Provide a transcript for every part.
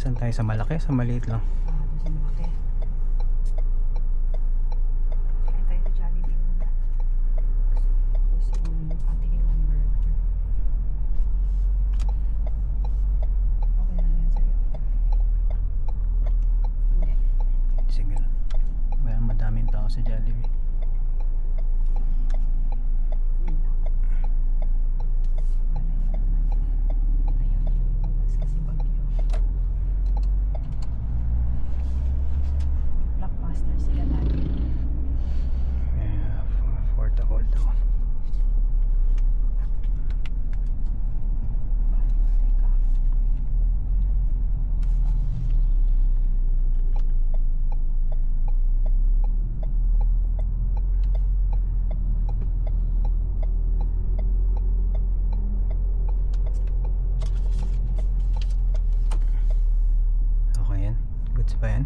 Saan tayo? Sa malaki? Sa maliit lang? Doon sa malaki. Kaya tayo sa Jollibee muna. Gusto kong patikin ng burger. Okay lang yan sa'yo. Hindi. Sige lang. Well, madaming tao sa Jollibee. Yun lang. Malay mo naman. Ayaw na lumabas kasi bagyo. Blockbuster sila lagi. For the hold ako. Teka. Okay yan? Goods pa yan?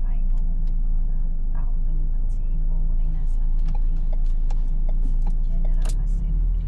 Kain ko muna yung mga tao doon at si Ibo ay nasa meeting. General Assembly.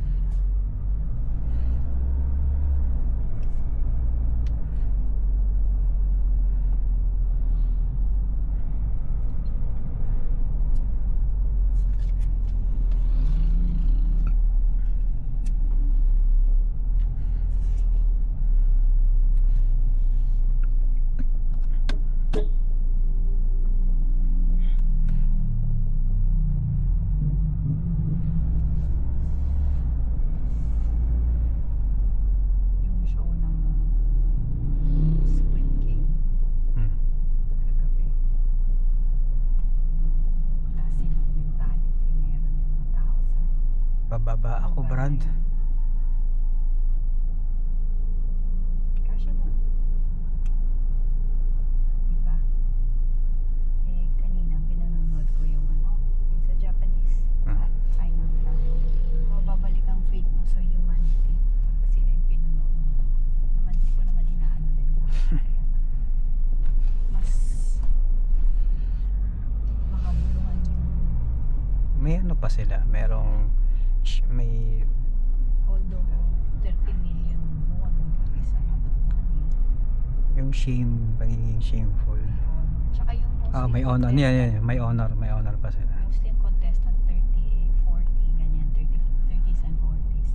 Yung show ng Squid Game Hmm. kagabi. Yung klase ng mentality meron yung mga tao sa Bababa ako, lugar Brad. na yun. Kasya lang. Diba? Eh, kanina pinanonood ko yung yung sa Japanese. Ah. Final lang. Mababalik ang faith mo sa humanity. Pag sila yung pinanood mo. Naman, di ko naman inaano din lahat. Kaya lang, mas makabuluhan yung May ano pa sila? Merong may although 30 million won is a lot of money. yung pagiging shameful. Tsaka yung May honor. Yan. May honor pa sila. Muslim contestant 30, 40, ganyan, 30s and 40s.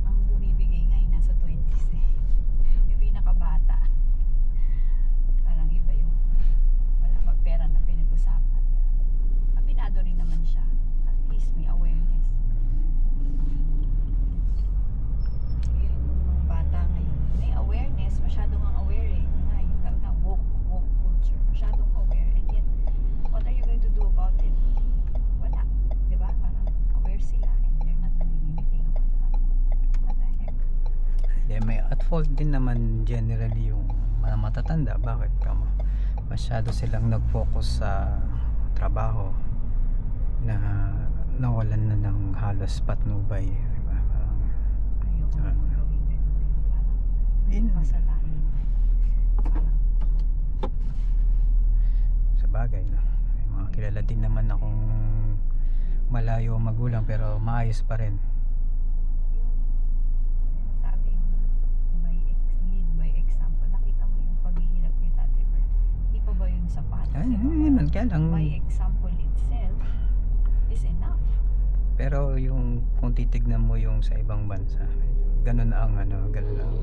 Ang bumibigay nga ay nasa 20s eh. Yung pinakabata. Parang iba yung wala pa pera na pinag-usapan. Kabinado rin naman siya. At least may awareness. Yung mga bata ngayon, may awareness, masyadong ang aware eh. Yung na woke culture, masyadong aware. And yet, what are you going to do about it? Wala. Diba? Parang aware sila and they're not doing anything about it. What the heck? May at fault din naman generally yung mga matatanda. Bakit ka masyado silang nag-focus sa trabaho na nawalan na ng halos patnubay, diba? Parang Ayoko Ah. naman gawin ganun. Parang Yun. kasalanan. Parang sa bagay na may mga kilala din naman akong malayo ang magulang pero maayos pa rin. yung sinasabing lead by example. Nakita mo yung paghihirap ni Tate Bert. Hindi pa ba yung sapat? Yun man, kaya lang By example itself is enough. pero yung kung titignan mo yung sa ibang bansa, ganun ang ganun ang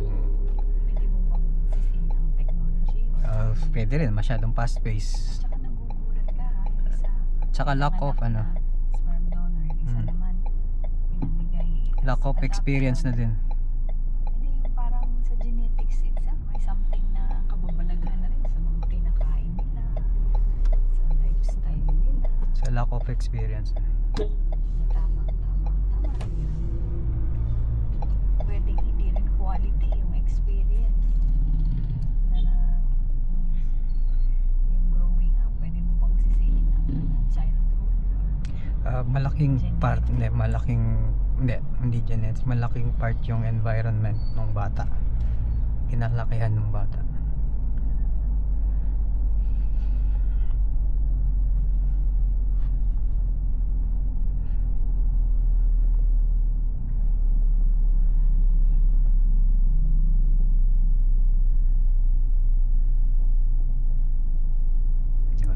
Pwede mo bang sisihin ang technology? Or pwede rin masyadong fast pace. tsaka nagugulat ka ha, yung isa. Tsaka lack of nanganak na sperm donor, yung isa naman pinamigay as lack of experience na adoption. din. Hindi yung parang sa genetics itself, may something na kababalaghan na rin sa mga kinakain nila, sa lifestyle nila. Sa lack of experience. Tama rin yun. Pwedeng hindi rin quality yung experience na yung growing up. Pwede mo bang sisihin ang childhood or Malaking part, hindi genetics, malaking part yung environment ng bata, kinalakihan ng bata.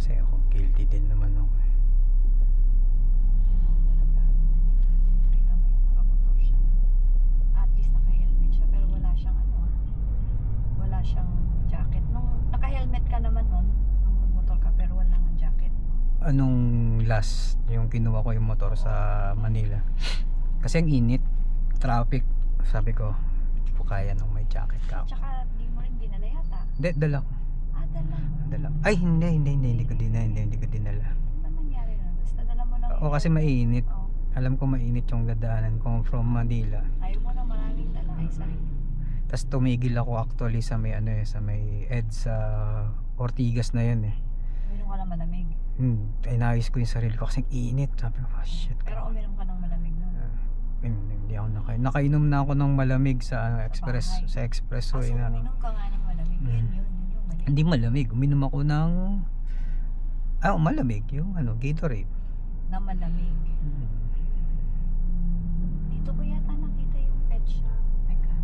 Kasi ako, guilty din naman ako. Walang gagawin. Kita mo yung nakamotor siya. At least naka-helmet siya pero wala siyang wala siyang jacket. Nung naka-helmet ka naman nun, nung motor ka pero wala nang jacket. Anong last yung kinuha ko yung motor sa Manila? Kasi ang init, traffic. Sabi ko, hindi ko kaya nung may jacket ka ako. Tsaka di mo rin dinala yata. Hindi, dala ko. Dala mo. Ay, hindi ko dinala. Hindi ko dinala. Ano ba nangyari nun? Basta dala mo lang O kasi mainit. Oo. Alam ko mainit yung dadaanan ko from Manila. Ayaw mo na maraming dala. Ay, sarili. Tapos tumigil ako actually sa may sa may EDSA Ortigas na yun eh. Uminom ka ng malamig. Inayos ko yung sarili ko kasi ang init. Sabi ko, shit. Pero uminom ka ng malamig nun. Hindi ako nakainom na ako ng malamig sa bahay. sa expressway So, na. uminom ka nga ng malamig. Yun yung mali. Hindi malamig, uminom ako ng malamig yung Gatorade. Na malamig. Dito ko yata nakita yung pet shop. Teka.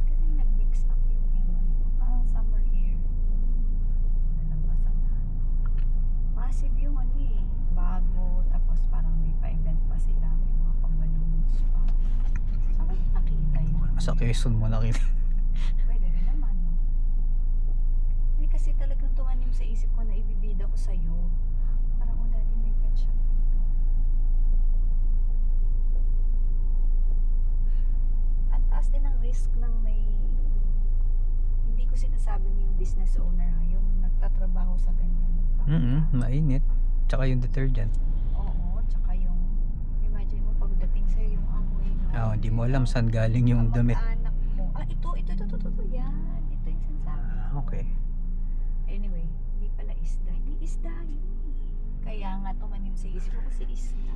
Kasi nag-mix up yung memory ko. Parang summer here. Nalabasan na. Massive yung bago. Tapos parang may pa-event pa sila. May mga pang-balloons pa. Saan ko nakita yun? Sa Quezon mo nakita. Pwede rin naman, no? Hindi kasi talagang tumanim sa isip ko na ibibida ko sa'yo. Parang daddy may pet shop dito. Ang taas din ang risk ng hindi ko sinasabing yung business owner yung nagtatrabaho sa ganyan. Mainit. Tsaka yung detergent. Oo, tsaka yung imagine mo pagdating sa'yo yung amoy Hindi mo alam saan galing yung damit. anak mo. Ito, yan. Ito yung sinasabi. Okay. Anyway, hindi pala isda. Hindi isda yun. Kaya nga tumanim sa isip ko kasi isda.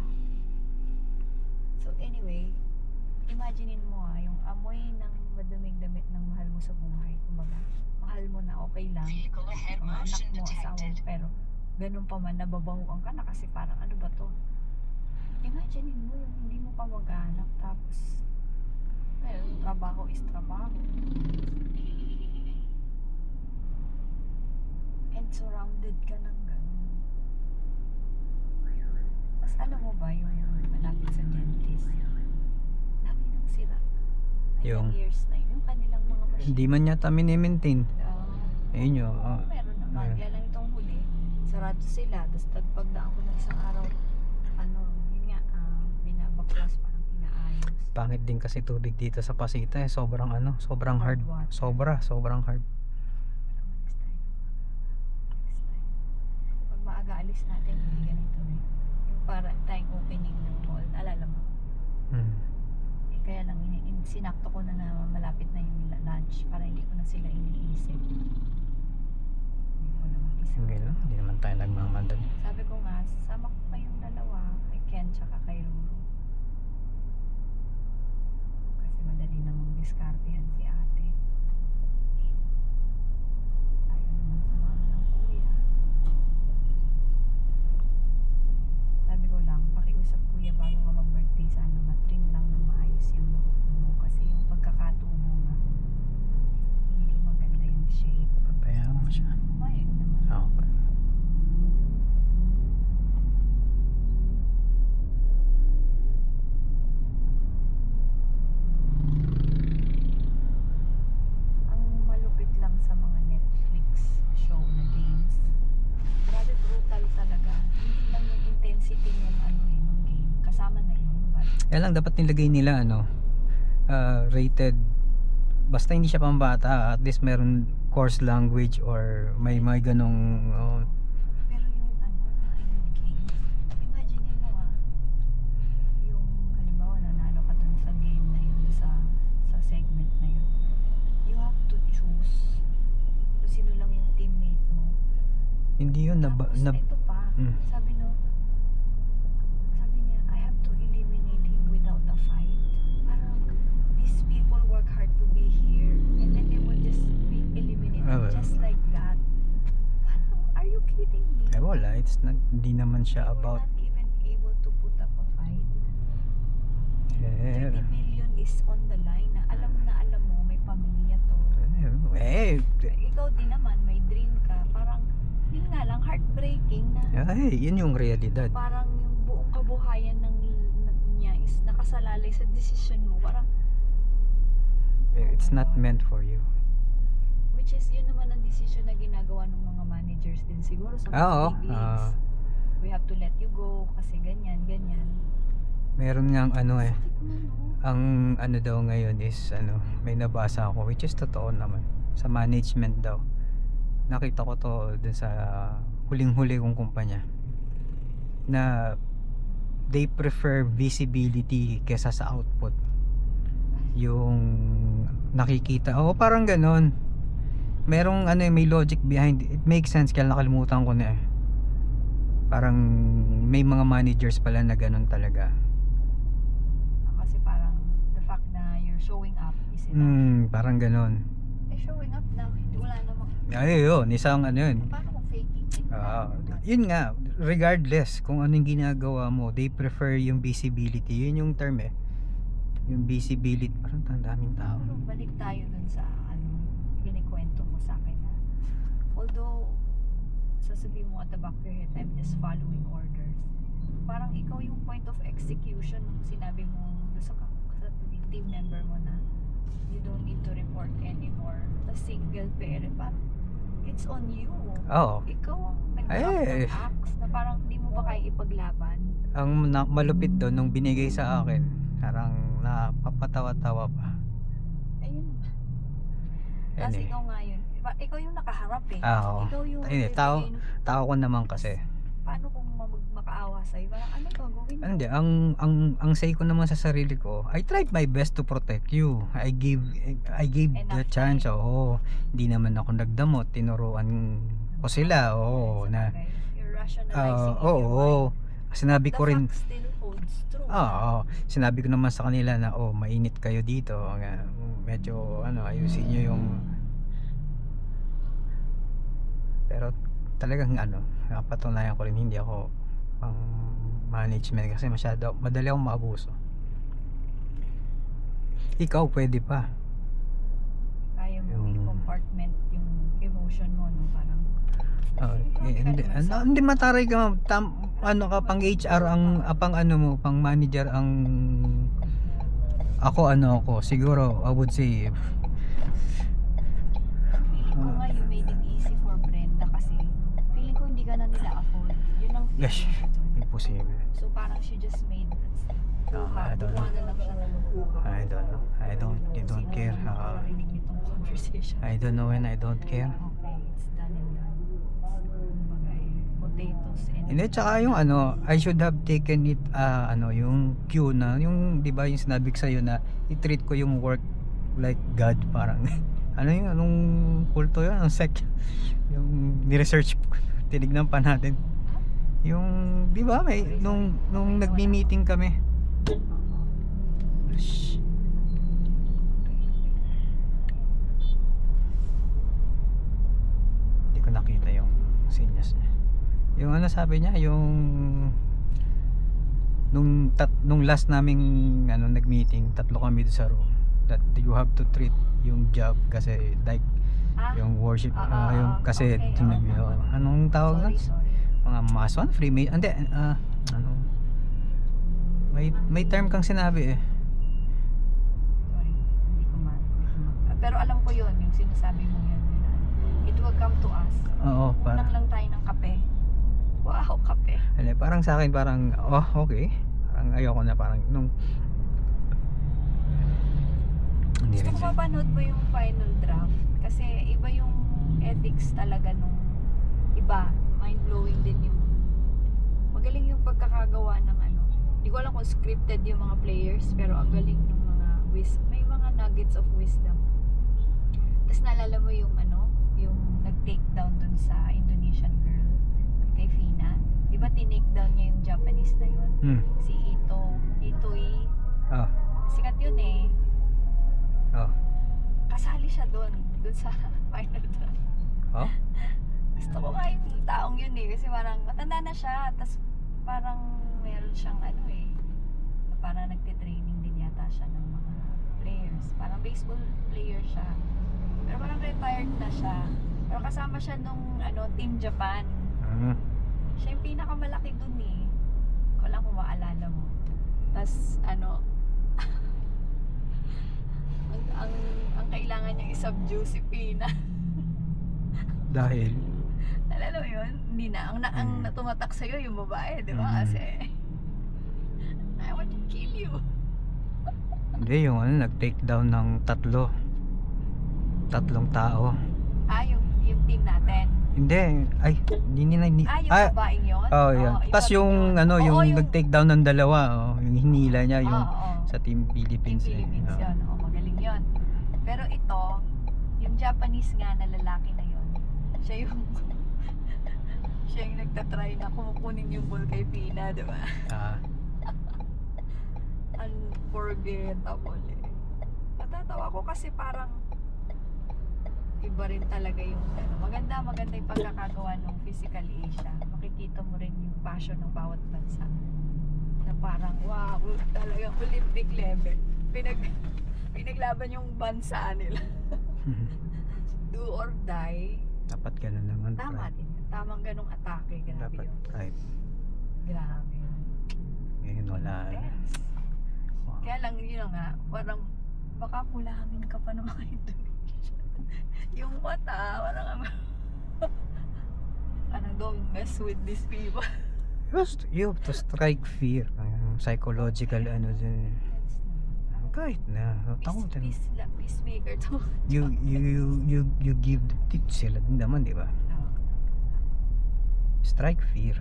So anyway, imaginein mo yung amoy ng maduming damit ng mahal mo sa buhay. Kumbaga, mahal mo na okay lang. Mga anak mo, asawa mo, pero ganun pa man, nababahuan ka na kasi parang ano ba to? Imaginein mo yung hindi mo pa maghanap tapos well, trabaho is trabaho. And surrounded ka ng ganun. Mas alam mo ba yung malapit sa dentist? Lagi nang sira. Yung- years na yung kanilang mga machine. Hindi man yata mini-maintain. Ayun yun. Meron naman. Kaya lang itong huli, sarado sila. Tapos pagdaan ko ng isang araw, yun nga, binabaklas, parang inaayos. Pangit din kasi tubig dito sa Pasita eh. Sobrang sobrang hard. Hard water. Sobrang hard. Next time. Pag maaga alis natin, hindi ganito eh. Yung para tayong opening ng mall, naalala mo? Kaya lang sinakto ko na malapit na yung lunch para hindi ko na sila iniisip. Hindi ko naman isip. Hindi naman tayo nagmamadali. Sabi ko nga, sama ko kayong dalawa, kay Ken tsaka kay Ruru. Kasi madali namang diskartehan si ate. Ayaw naman sumama ng kuya. Sabi ko lang, pakiusap kuya bago ka mag-birthday, sana matrim lang ng maayos yung buhok mo. Kasi yung pagkakatubo nga, hindi maganda yung shape. Pabayaan mo siya. Umayag naman. Okay. Ang malupit lang sa mga Netflix show na games, grabe brutal talaga. Hindi lang yung intensity ng ng game. Kasama na yun. But, Kaya lang dapat nilagay nila rated, basta hindi siya pambata, at least meron course language or may ganong pero yung yung game, imagine mo yung halimbawa nanalo ka dun sa game na yun, sa segment na yun. You have to choose kung sino lang yung teammate mo. hindi yun Tapos ito pa, sabi niya, I have to eliminate him without a fight. Parang, these people work hard to be here and then they will just be eliminated just like that. Parang, are you kidding me? wala, hindi naman siya They were about not even able to put up a fight. 30 million is on the line na alam mo may pamilya to. eh Ikaw din naman, may dream ka. Parang breaking na Ay, yun yung realidad. parang yung buong kabuhayan niya is nakasalalay sa decision mo. Parang, It's my not God. meant for you. Which is, yun naman ang decision na ginagawa ng mga managers din siguro sa mga Oo. big leagues. We have to let you go kasi ganyan, ganyan. Meron ngang ano eh. Sakit mo, no? Ang ano daw ngayon is may nabasa ako which is totoo naman sa management daw. Nakita ko to dun sa huling-huli kong kumpanya na they prefer visibility kesa sa output. Yung nakikita, parang ganon. Merong may logic behind it. It makes sense, kaya nakalimutan ko na eh. Parang may mga managers pala na ganon talaga. Kasi parang the fact na you're showing up is enough. Parang ganon. Showing up na, wala namang, Ay, yun, isang yun. paano kung faking it? Yun nga, regardless kung anong ginagawa mo, they prefer yung visibility. Yun yung term eh. Yung visibility, parang daming tao. Pero balik tayo dun sa kinikwento mo sa akin na although sasabihin mo at the back of your head, I'm just following orders. Parang ikaw yung point of execution nung sinabi mo doon sa team member mo na you don't need to report anymore. The single parent, parang it's on you. Oo. Ikaw ang nag-drop ng acts na parang hindi mo ba kaya ipaglaban. Ang malupit doon nung binigay sa akin, parang napapatawa-tawa pa. Ayun. Tapos Yan eh. ikaw nga yun. Ikaw yung nakaharap eh. Oo. Ikaw yung Ayun eh, tao ko naman kasi. paano kung makaawa sa'yo? Parang ano gagawin mo? Hindi, ang say ko naman sa sarili ko, I tried my best to protect you. I gave the Enough chance. time. Oo. Hindi naman ako nagdamot, tinuruan ko sila. Oo, na You're rationalizing in your oo. mind. Sinabi The ko rin, fact still holds true. oo, sinabi ko naman sa kanila na mainit kayo dito. Medyo ayusin niyo yung, pero talagang napatunayan ko rin hindi ako pang management kasi madali akong maabuso. Ikaw pwede pa. Kaya mo Yung- i-compartment yung emotion mo, no? Parang, Hindi mataray ka ka pang HR pang pang manager ang ako siguro I would say feeling ko nga you made it easy for Brenda kasi feeling ko hindi ka na nila afford. Yun ang feeling Gosh. ko dun. imposible. So parang she just made I don't know. kuha na lang siya ng kuha. I don't know. I don't Sino care. naman makakarinig nitong conversation? I don't know when I don't care. Okay, it's done and done. Kumbaga, potatoes and Hindi, tsaka yung I should have taken it yung cue na yung 'di ba yung sinabi ko sa iyo na i-treat ko yung work like God, parang yung anong kulto yun, anong sect yung ni-research tinignan pa natin yung 'di ba may nung nagmi-meeting kami. Shh. Hindi ko nakita yung sinyas niya. Yung sabi niya, yung nung last naming nag-meeting, tatlo kami doon sa room, that you have to treat yung job kasi like yung worship yung kasi okay, anong tawag na? sorry. Mga mason, Freemason, hindi may term kang sinabi eh. Sorry, hindi ko pero alam ko yun, yung sinasabi mo yun. It will come to us. Oo, Unang lang tayo ng kape. Wow, kape. parang sa akin parang okay. Parang ayoko na parang nung hindi Gusto rin ko mapanood mo yung final draft kasi iba yung ethics talaga nung iba. Mind-blowing din yung magaling yung pagkakagawa ng hindi ko alam kung scripted yung mga players pero ang galing ng mga may mga nuggets of wisdom. Tapos naalala mo yung yung nag-take down dun sa Indonesian girl kay Fina. Di ba tinake down niya yung Japanese na yun? Si Itoi. Sikat yun eh. Kasali siya dun sa final draft. Gusto ko nga yung taong yun eh kasi parang matanda na siya tapos parang meron siyang parang nagte-training din yata siya ng mga players. Parang baseball player siya. Pero parang retired na siya. Pero kasama siya nung Team Japan. Siya yung pinakamalaki dun eh. Ko lang kung maalala mo. Tas ano, ang kailangan niya i-subdue si Pina. Dahil Alala mo yun? Hindi na. Ang natumatak sa'yo yung babae, di ba? Kasi, I want to kill you. hindi, yung nag-take down ng tatlong tao. Yung team natin. Hindi, ay, hindi Yung babaeng yun? oh, yeah. Tas iba yung yun. Oo, yung nag-take down ng dalawa, yung hinila niya yung Oo. sa Team Team Philippines. Philippines Oo. yun. Oo, magaling yun. Pero ito, yung Japanese nga na lalaki na yun, siya yung siya yung nagtatry na kumukunin yung ball kay Pina, di ba? Ah, Unforgettable eh. Natatawa ko kasi parang iba rin talaga yung maganda yung pagkakagawa ng Physical Asia. Makikita mo rin yung passion ng bawat bansa na parang wow, talagang Olympic level. Pinaglaban yung bansa nila. Do or die. dapat ganun naman. Tama pride. din. Tamang ganong atake. Grabe Dapat yun. pride. Grabe yun. Ngayon wala. Intense. Wow. Kaya lang yun nga, parang baka kulamin ka pa ng mga Indonesia. Yung mata, parang don't mess with these people. You have to strike fear. Psychological ano din. Kahit na. Takutin. Peacemaker to. You give the tips sila din naman, di ba? Strike fear.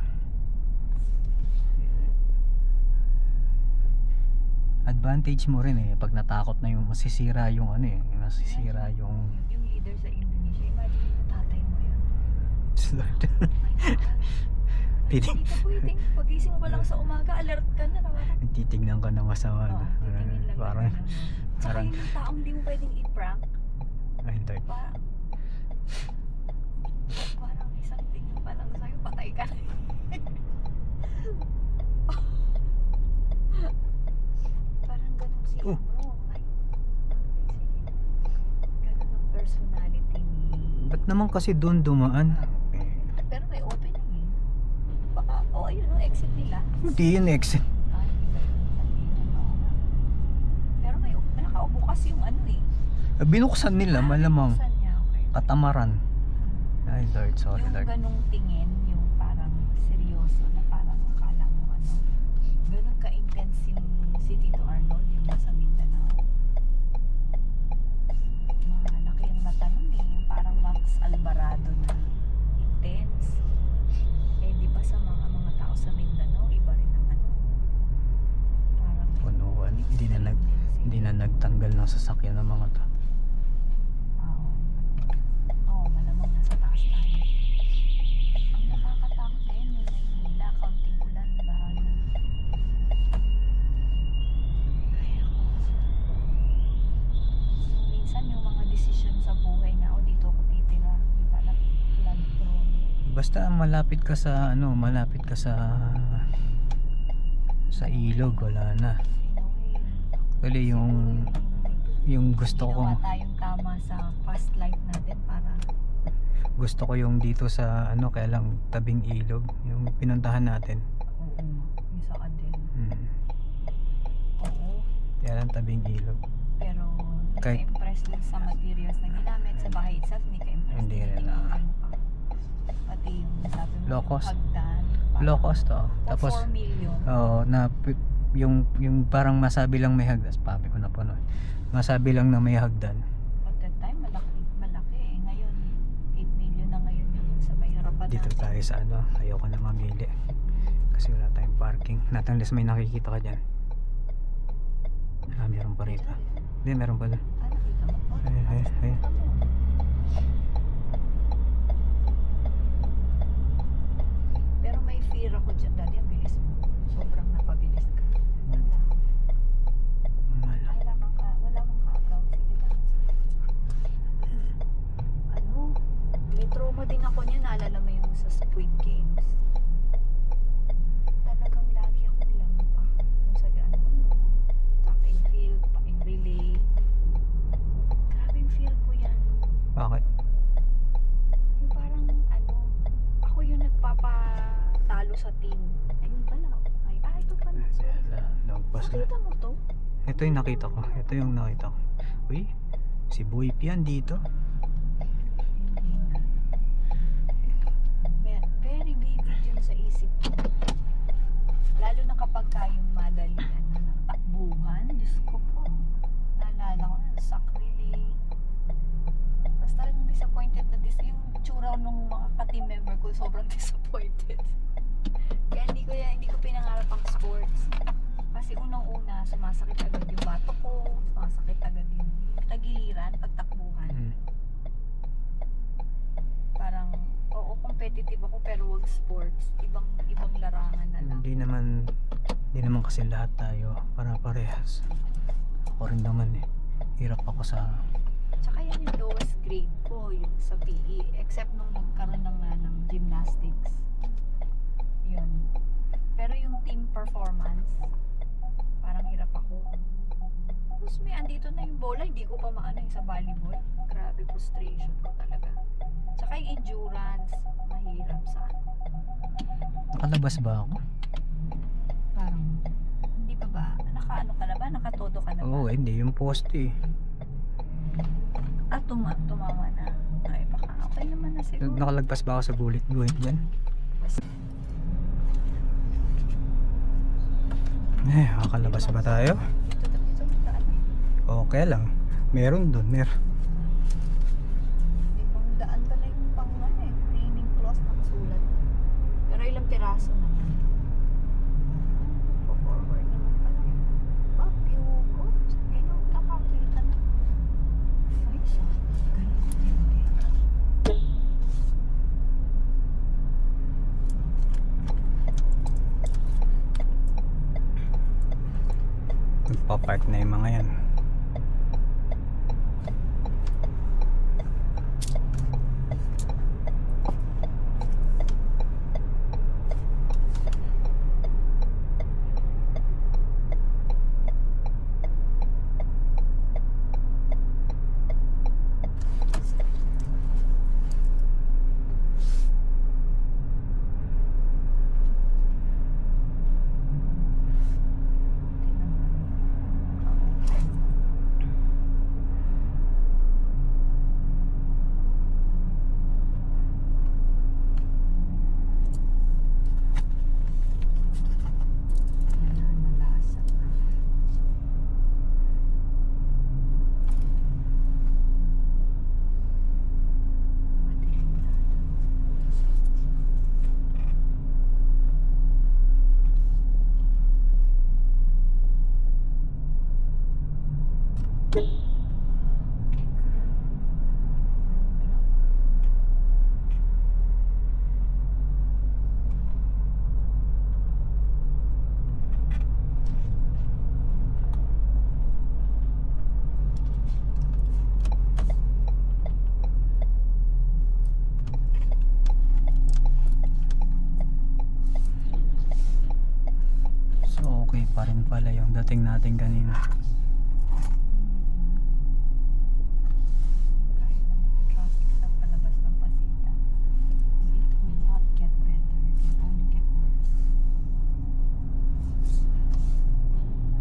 Advantage mo rin eh pag natakot na yung masisira yung masisira yung Yung leader sa Indonesia, imagine yung tatay mo yun. slide. Oh my God. Pwede. Hindi ka pwedeng pagising mo lang sa umaga, alert ka na. Titignan ka ng masama na. Titingin lang Parang na. Tsaka yung taong di mo pwedeng i-prank. ay, hindi. Parang isang tingin pa lang sa'yo, patay ka na. Parang ganun si Oh. Bro. Ay, sige. Ganun ang personality ni... Ba't naman kasi doon dumaan? Pero may opening eh. Baka, ayun ang exit nila. Hindi yun exit. Pero may nakaupo kasi yung ano eh. Binuksan nila malamang. Saan niya? Okay. Katamaran. Ay Lord, sorry Yung Lord. ganung tingin, yung parang seryoso na parang akala mo ano, ganun ka-intense si Tito Arnold, yung nasa Mindanao. Malaki yung mata nun eh, yung parang Max Alvarado na intense. Eh di ba sa mga tao sa Mindanao, iba rin ang ano, parang Punuan. Hindi na nagtanggal ng sasakyan ng mga to. Oo, malamang nasa taas tayo. Ang nakakatakot na yun, yung Maynila, kaunting ulan, bahala. Ay, ako. Minsan yung mga desisyon sa buhay na, dito ako titira, yung parang flood prone. Basta malapit ka sa sa ilog, wala na. In a way, Actually yung gusto ginawa ko tayong tama sa past life natin para yung dito sa kaya lang tabing ilog, yung pinuntahan natin. oo, yung sa Adel. Oo, Kaya lang tabing ilog. pero hindi Kahit- ka-impress dun sa materials na ginamit sa bahay itself, hindi ka-impress. Hindi rin, Tinitingnan pa. Pati yung sabi mo, Low cost. hagdan. Low cost to. For Tapos 4 million. yung parang masabi lang may hagdan. Papi ko na po no. Masabi lang na may hagdan. At that time, malaki eh. Ngayon, 8 million na ngayon yung sa may harapan Dito natin. tayo sa ayoko na mamili. Kasi wala tayong parking. Not unless may nakikita ka dyan. Meron pa rito. Hindi, meron pa dun. Nakita mo? Oh, Ay. nakita mo. Pero may fear ako dyan. Daddy, ang bilis mo. Sobrang napabilis ka. Wala. Wala kang kaagaw. Sige lang. May trauma din ako niya. Naalala mo yung sa Squid Games. Talagang lagi akong lampa. Kung sa track and field, track and relay. Grabe yung fear ko yan. Bakit? Yung parang ako yung sa team. Ayun pala. Ito pala. Sorry. Lagpas na. Nakita mo to? Ito yung nakita ko. Ito yung nakita ko. Uy, si Boy Pian dito. Very vivid yun sa isip ko. Lalo na kapag kayong madalian ng takbuhan. Diyos ko po. Naalala ko na, sacrilege. Basta talagang disappointed na yung tsura nung mga ka-team member ko, sobrang disappointed. Kaya hindi ko pinangarap ang sports. Kasi unang-una, sumasakit agad yung bato ko, sumasakit agad yung tagiliran, pagtakbuhan. Parang, oo, competitive ako pero wag sports. Ibang larangan na lang. Hindi naman kasi lahat tayo para-parehas. Ako rin naman eh. Hirap ako sa... Tsaka yan yung lowest grade ko, yung sa PE. Except nung nagkaroon ng gymnastics. Yun. Pero yung team performance, parang hirap ako. Tapos andito na yung bola, hindi ko pa maano yung sa volleyball. Grabe, frustration ko talaga. Tsaka yung endurance, mahirap sa ano. Nakalabas ba ako? Parang, hindi pa ba? Nakaano ka na ba? Nakatodo ka na ba? Oo, hindi. Yung poste eh. Tumama na. Ay, baka okay naman na siguro. Nakalagpas ba ako sa gulit-gulit dyan? Nakakalabas ba tayo? Dito daan eh. Okay lang. Meron doon, meron. May pang daan pala yung pang ano eh. Cleaning cloth nakasulat. Pero ilang piraso naman. Forward naman pala. Piyugot. Ganyan nakakita na. Ay, siya. Ganyan. Nagpa-park na yung mga yan. So okay pa rin pala yung dating natin kanina. Kahit na may traffic sa palabas ng Pasita, it will not get better. It will only get worse.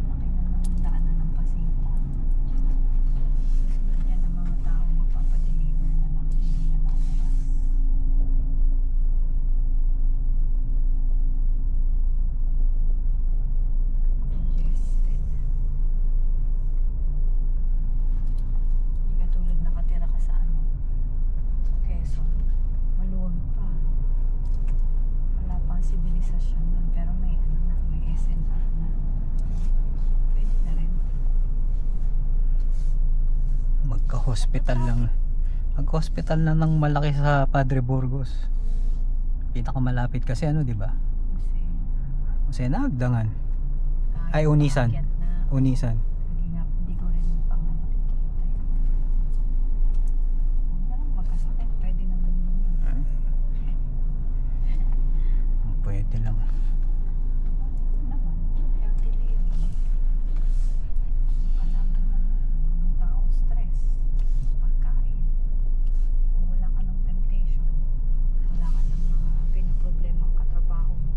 Laki na ng daanan ng Pasita. Gusto niya ng mga tao magpapadeliver na lang, hindi na lalabas. Congested. Hindi katulad nakatira ka sa ano, Quezon. Maluwag pa. Wala pang sibilisasyon nun, pero may ano na, may SNR na. Pwede na rin. Magka-hospital lang. Magka-hospital na ng malaki sa Padre Burgos. Pinakamalapit kasi ano, di ba? Kasi Kasi naagdangan. kahit Ay, Unisan. paakyat na, Unisan. hindi ko rin pang ano nakikita yun. Huwag na lang magkasakit, pwede naman din yun. Pwede lang. Naman, healthy living. Kailangan ng taong stress, pagkain. Kung wala ka ng temptation, wala ka ng mga pinaproblemang katrabaho mo,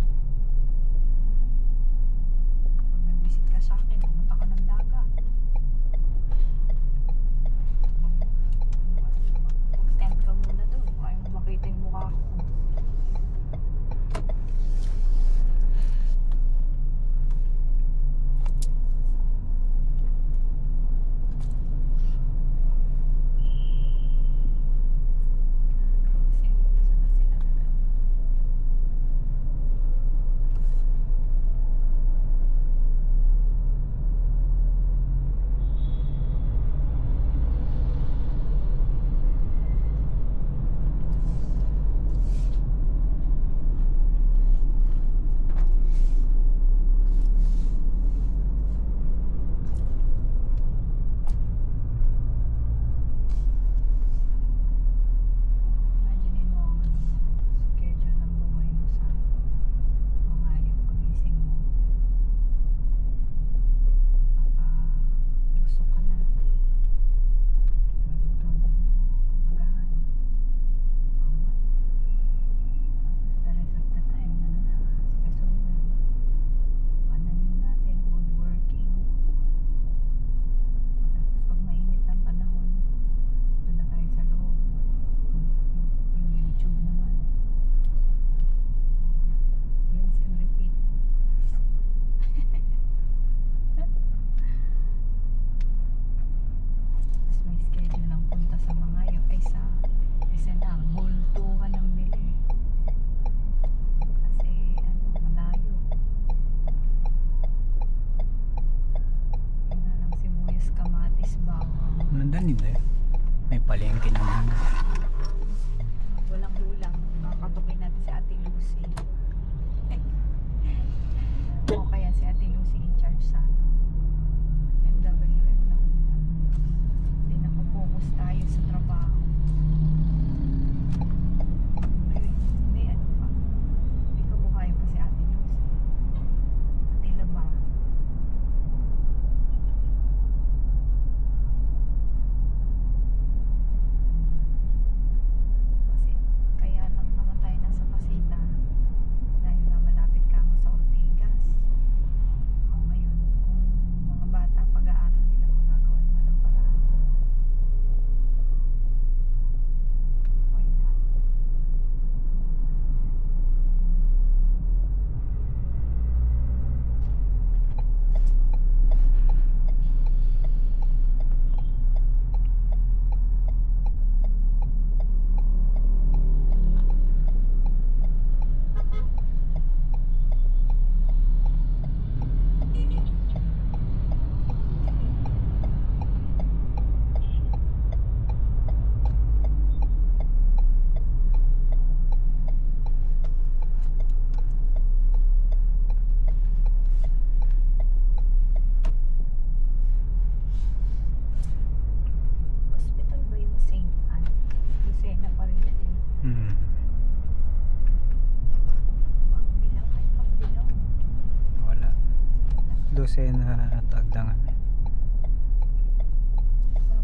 Lucena at Agdangan.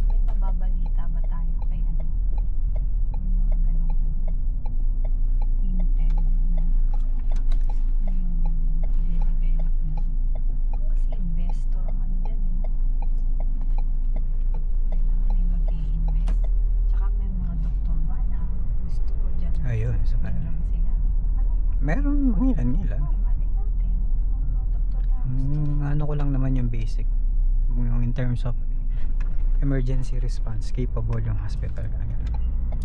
May mababalita ba tayo kay ano? Yung mga ganong intel na yung i-develop na. Kasi investor ang ano dyan eh. Kailangan may mag-i-invest. Tsaka may mga doktor ba na gusto ko dyan. Ayun, sa Dyan lang sila. meron mga ilan. Oo, malay natin. Mga doktor na gusto. Ano ko lang naman yung basic. Yung in terms of emergency response, capable yung hospital. Ganun.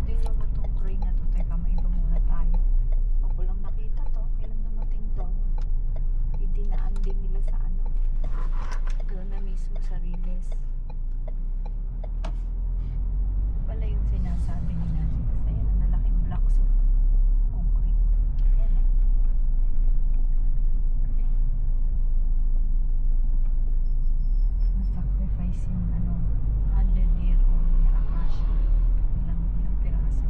Tingnan mo tong crane na to. Teka, may iba muna tayo. Pag ko lang nakita to, kailan dumating to? Itinaan din nila sa ano. Doon na mismo sa Riles. Pala yung sinasabi ni Nancy. Kasi ayan, ang lalaking blocks of concrete. Ayan eh. Na-sacrifice yung ano, 100-year-old na acacia. Ilang piraso.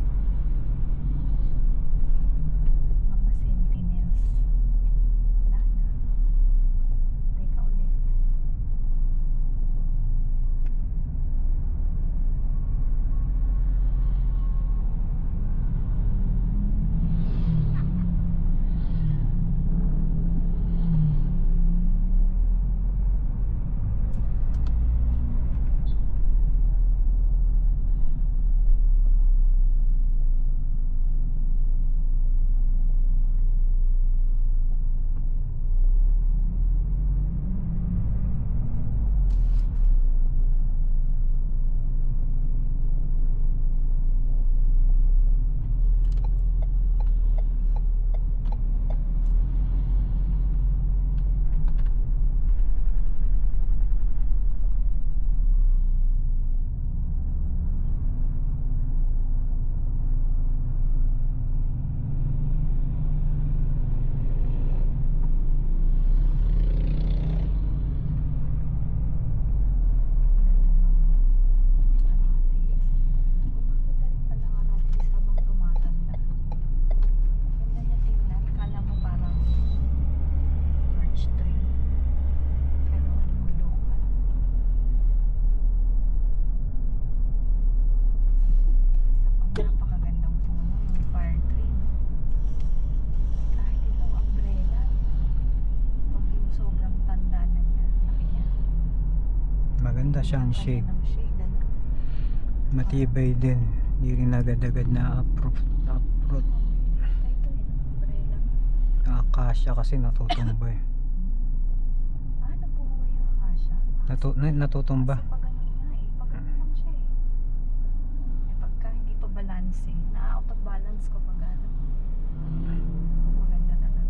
Mga sentinels. Wala na. Teka ulit. Gumaganda rin pala ang Aratis habang tumatanda. Ganda niya tingnan. Kala mo parang birch tree. Pero local. Isa pang napakagandang puno, yung fire tree. Kahit itong umbrella, pag yung sobrang tanda na niya, laki niya. Maganda siyang Kanya shape. ng shade, ano? Matibay din. Hindi rin agad-agad na uproot. Ito yun, umbrella. Akasya kasi natutumba eh. Nabubuhay yung acacia? Natutumba. Kasi pag ganun nga eh, pag ganun lang siya eh. Eh pagka hindi pa balance eh, na-out of balance ko pag ano. Maganda talaga.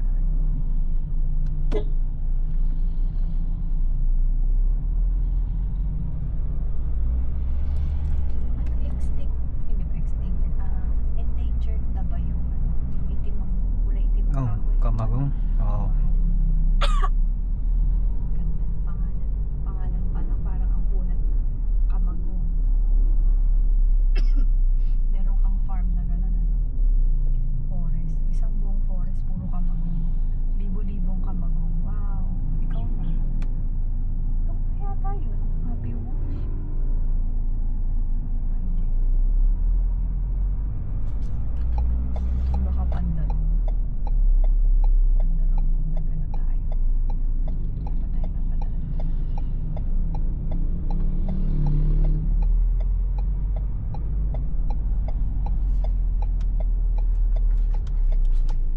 Ano, extinct? Hindi ba extinct? Endangered na ba yung ano? Yung itim ang, kulay itim ang Oh, kahoy? kamagong. Oo. Ganda ng pangalan. Pangalan pa lang parang ang punat. Kamagong. Meron kang farm na gano'n ano. Forest. Isang buong forest, puro kamagong. Libo-libong kamagong. Wow. Ikaw na. Ito kaya tayo. Happy Woods. Hindi. Ito baka Pandaron. Pandaron. Nagano tayo. Patay na pala.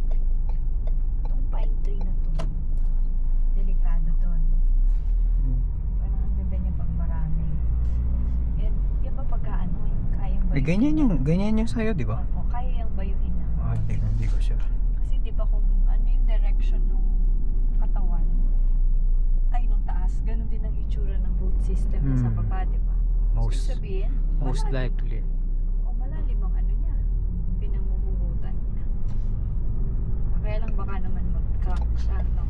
Itong pine tree na to, delikado to, no? Parang ang ganda niya pag marami. Yan ba pagka ano, yung kayang Eh, bayuhin? ganyan yung sa'yo, di ba? Opo, kaya yung bayuhin na. Hindi ko sure. Kasi di ba kung ano yung direction ng katawan, ay nung taas, ganun din ang itsura ng root system niya sa baba, di ba? So, Most sabihin, malalim. likely. O malalim ang ano niya, pinanguhugutan niya. Kaya lang baka naman mag-crack siya, no?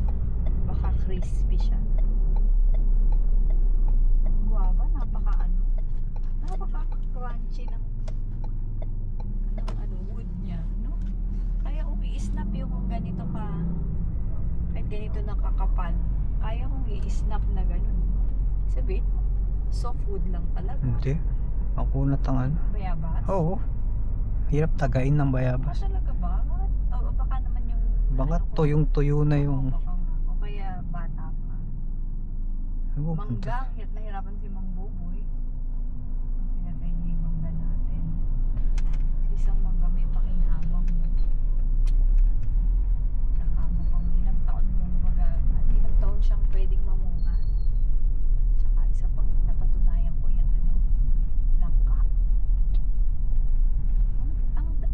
Baka crispy siya. Ang guwaba, napaka-crunchy ng wood niya, no? Kaya umi-snap yung ganito ka, kahit ganito nakakapal. Kaya kong i-snap na ganun. Sabihin mo, soft wood lang talaga. Hindi. Makunat ang ano. Bayabas? Oo. Hirap tagain ng Ah, bayabas. talaga ba? O baka naman yung... Baka ano ko- tuyong-tuyo na Oo, yung... baka nga. O kaya bata pa. Ano, Mangga, nahirapan si Mang Buboy. Pinatay niya yung mangga natin. Isang mangga may pakinabang. Tsaka mo pang ilang taon mong ilang taon siyang pwedeng mamunga. Tsaka isa pang napatunayan ko yung ano, langka.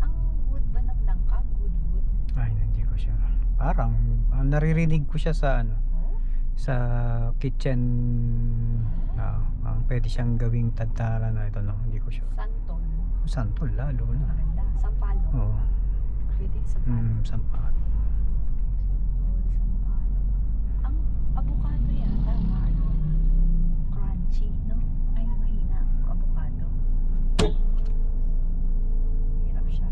Ang wood ba ng langka? Good wood. Ay, hindi ko siya. Parang naririnig ko siya sa ano, Oh? sa kitchen. Pwede siyang gawing tadtara na ito, no. Hindi ko siya. Santol. Santol lalo na. Maganda. Sampalo. Oo. Pwede sampalo. Sampahan. Sampalo. Ang avocado yata, ano, crunchy, no? Ay, mahina ang avocado. Hirap siya.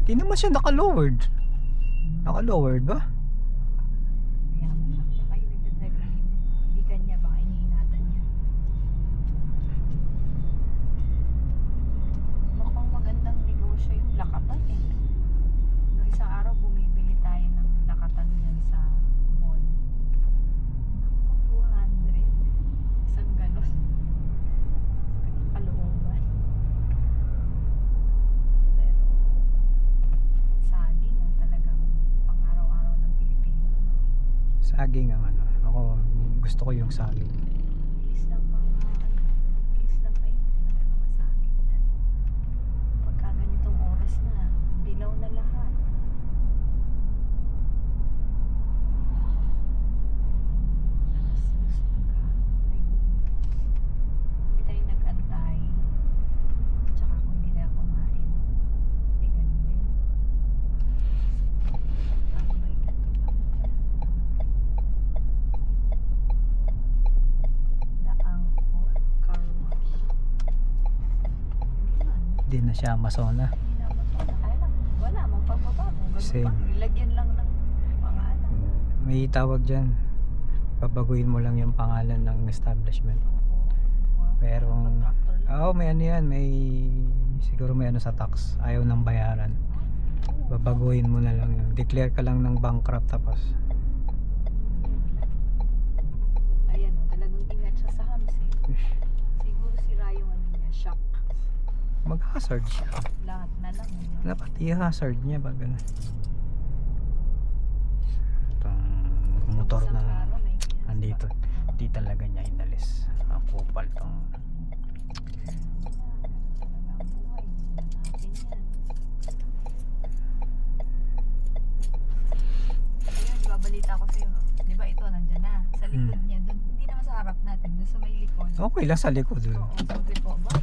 Di naman siya naka-lowered. Naka-lowered ba? Kaya mo na. Baka yung nagdadrive. Hindi kanya, baka iniingatan niya. Mukhang magandang negosyo yung lakatan eh. Noong isang araw, bumibili tayo ng lakatan dyan sa mall. Naku, 200. Isang ganon. Sakit sa kalooban. Pero, saging ang talagang pang-araw-araw ng Pilipino. Saging ang ano. Ako, gusto ko yung saging. Bilis lang mga bilis lang kayo. Hindi na mga saging dyan. Pagka ganitong oras na, dilaw na lahat. Alas dos pagka. Ay, hindi tayo nag-antay. Tsaka kung hindi tayo kumain. Hindi ganun din. Tambay na ito pa. Daang or car wash. Hindi man. Di na siya Amazona. Hindi naman to. Kaya lang, wala mong pagbabago. Ganun Same. pa. Nilagyan lang ng pangalan. May tawag dyan. Babaguhin mo lang yung pangalan ng establishment. Oo. Wow. Pero, Contractor lang. may ano yan. May, siguro may ano sa tax. Ayaw ng bayaran. Oo. Babaguhin mo na lang yun. Declare ka lang ng bankrupt tapos. Ayan o, talagang ingat siya sa hams eh. Siguro sira yung ano niya, shock. Mag-hazard siya. Lahat na lang. No? Dapat i-hazard niya pag ano. Itong motor Isang na araw, may kinaspa. andito. Di talaga niya inalis. Ang kupal tong. Talaga ang buhay. Hindi na natin yan. Ayun, babalita ko sa'yo. Di ba ito, nandyan na. Sa likod niya, dun, hindi naman sa harap natin. Doon sa may likod. Okay lang sa likod. Oo, sabi ko, ba?